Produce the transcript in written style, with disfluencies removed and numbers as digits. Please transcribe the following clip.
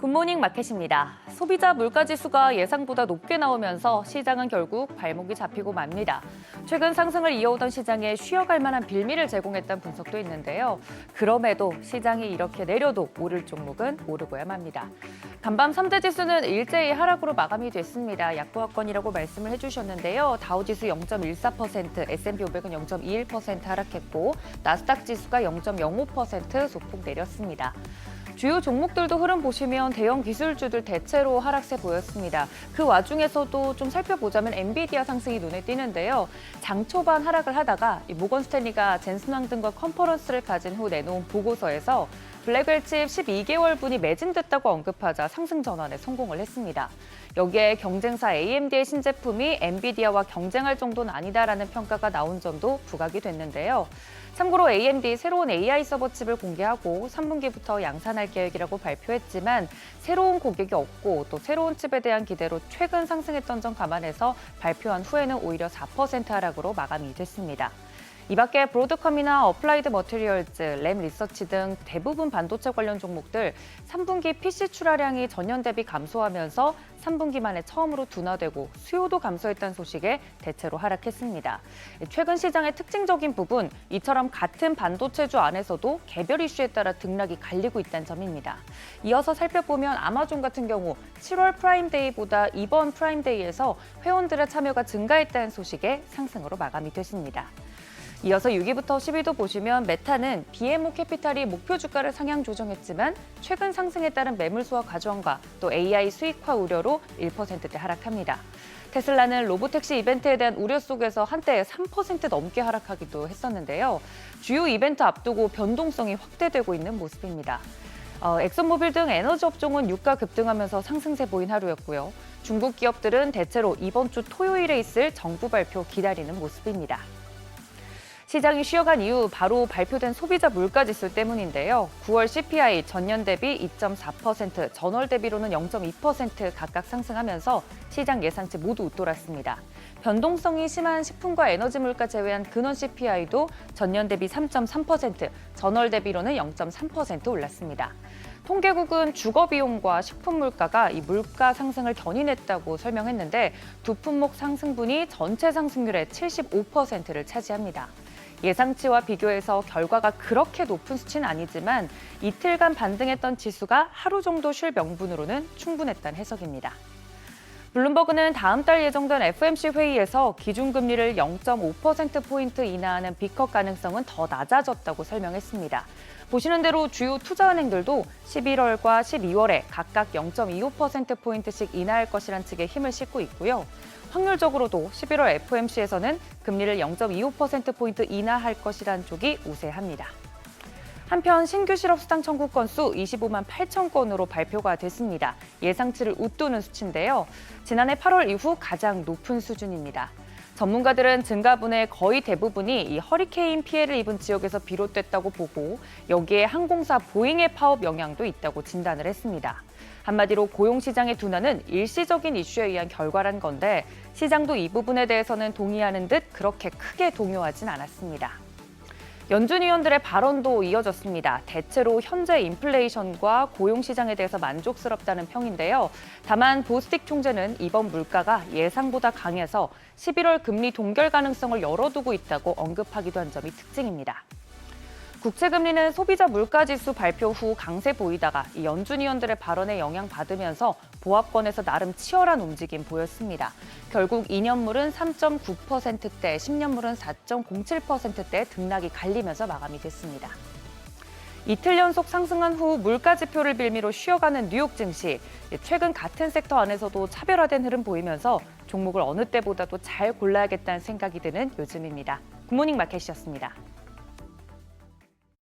굿모닝 마켓입니다. 소비자 물가지수가 예상보다 높게 나오면서 시장은 결국 발목이 잡히고 맙니다. 최근 상승을 이어오던 시장에 쉬어갈 만한 빌미를 제공했다는 분석도 있는데요. 그럼에도 시장이 이렇게 내려도 오를 종목은 오르고야 맙니다. 간밤 3대 지수는 일제히 하락으로 마감이 됐습니다. 약보합권이라고 말씀을 해주셨는데요. 다우지수 0.14%, S&P 500은 0.21% 하락했고 나스닥 지수가 0.05% 소폭 내렸습니다. 주요 종목들도 흐름 보시면 대형 기술주들 대체로 하락세 보였습니다. 그 와중에서도 좀 살펴보자면 엔비디아 상승이 눈에 띄는데요. 장 초반 하락을 하다가 모건 스탠리가 젠슨 황 등과 컨퍼런스를 가진 후 내놓은 보고서에서 블랙웰 칩 12개월분이 매진됐다고 언급하자 상승 전환에 성공을 했습니다. 여기에 경쟁사 AMD의 신제품이 엔비디아와 경쟁할 정도는 아니다라는 평가가 나온 점도 부각이 됐는데요. 참고로 AMD 새로운 AI 서버 칩을 공개하고 3분기부터 양산할 계획이라고 발표했지만 새로운 고객이 없고 또 새로운 칩에 대한 기대로 최근 상승했던 점 감안해서 발표한 후에는 오히려 4% 하락으로 마감이 됐습니다. 이 밖에 브로드컴이나 어플라이드 머티리얼즈, 램 리서치 등 대부분 반도체 관련 종목들 3분기 PC 출하량이 전년 대비 감소하면서 3분기 만에 처음으로 둔화되고 수요도 감소했다는 소식에 대체로 하락했습니다. 최근 시장의 특징적인 부분, 이처럼 같은 반도체주 안에서도 개별 이슈에 따라 등락이 갈리고 있다는 점입니다. 이어서 살펴보면 아마존 같은 경우 7월 프라임데이보다 이번 프라임데이에서 회원들의 참여가 증가했다는 소식에 상승으로 마감이 됐습니다. 이어서 6위부터 10위도 보시면 메타는 BMO 캐피탈이 목표 주가를 상향 조정했지만 최근 상승에 따른 매물 수와 과정과 또 AI 수익화 우려로 1%대 하락합니다. 테슬라는 로보택시 이벤트에 대한 우려 속에서 한때 3% 넘게 하락하기도 했었는데요. 주요 이벤트 앞두고 변동성이 확대되고 있는 모습입니다. 엑슨모빌 등 에너지 업종은 유가 급등하면서 상승세 보인 하루였고요. 중국 기업들은 대체로 이번 주 토요일에 있을 정부 발표 기다리는 모습입니다. 시장이 쉬어간 이후 바로 발표된 소비자 물가지수 때문인데요. 9월 CPI 전년 대비 2.4%, 전월 대비로는 0.2% 각각 상승하면서 시장 예상치 모두 웃돌았습니다. 변동성이 심한 식품과 에너지 물가 제외한 근원 CPI도 전년 대비 3.3%, 전월 대비로는 0.3% 올랐습니다. 통계국은 주거 비용과 식품 물가가 이 물가 상승을 견인했다고 설명했는데 두 품목 상승분이 전체 상승률의 75%를 차지합니다. 예상치와 비교해서 결과가 그렇게 높은 수치는 아니지만 이틀간 반등했던 지수가 하루 정도 쉴 명분으로는 충분했다는 해석입니다. 블룸버그는 다음 달 예정된 FOMC 회의에서 기준금리를 0.5%포인트 인하하는 빅컷 가능성은 더 낮아졌다고 설명했습니다. 보시는 대로 주요 투자은행들도 11월과 12월에 각각 0.25%포인트씩 인하할 것이란 측의 힘을 싣고 있고요. 확률적으로도 11월 FOMC에서는 금리를 0.25%포인트 인하할 것이란 쪽이 우세합니다. 한편 신규 실업수당 청구 건수 25만 8천 건으로 발표가 됐습니다. 예상치를 웃도는 수치인데요. 지난해 8월 이후 가장 높은 수준입니다. 전문가들은 증가분의 거의 대부분이 이 허리케인 피해를 입은 지역에서 비롯됐다고 보고 여기에 항공사 보잉의 파업 영향도 있다고 진단을 했습니다. 한마디로 고용시장의 둔화는 일시적인 이슈에 의한 결과란 건데 시장도 이 부분에 대해서는 동의하는 듯 그렇게 크게 동요하진 않았습니다. 연준 위원들의 발언도 이어졌습니다. 대체로 현재 인플레이션과 고용시장에 대해서 만족스럽다는 평인데요. 다만 보스틱 총재는 이번 물가가 예상보다 강해서 11월 금리 동결 가능성을 열어두고 있다고 언급하기도 한 점이 특징입니다. 국채금리는 소비자 물가지수 발표 후 강세 보이다가 이 연준 위원들의 발언에 영향받으면서 보합권에서 나름 치열한 움직임 보였습니다. 결국 2년물은 3.9%대, 10년물은 4.07%대 등락이 갈리면서 마감이 됐습니다. 이틀 연속 상승한 후 물가 지표를 빌미로 쉬어가는 뉴욕 증시. 최근 같은 섹터 안에서도 차별화된 흐름 보이면서 종목을 어느 때보다도 잘 골라야겠다는 생각이 드는 요즘입니다. 굿모닝 마켓이었습니다.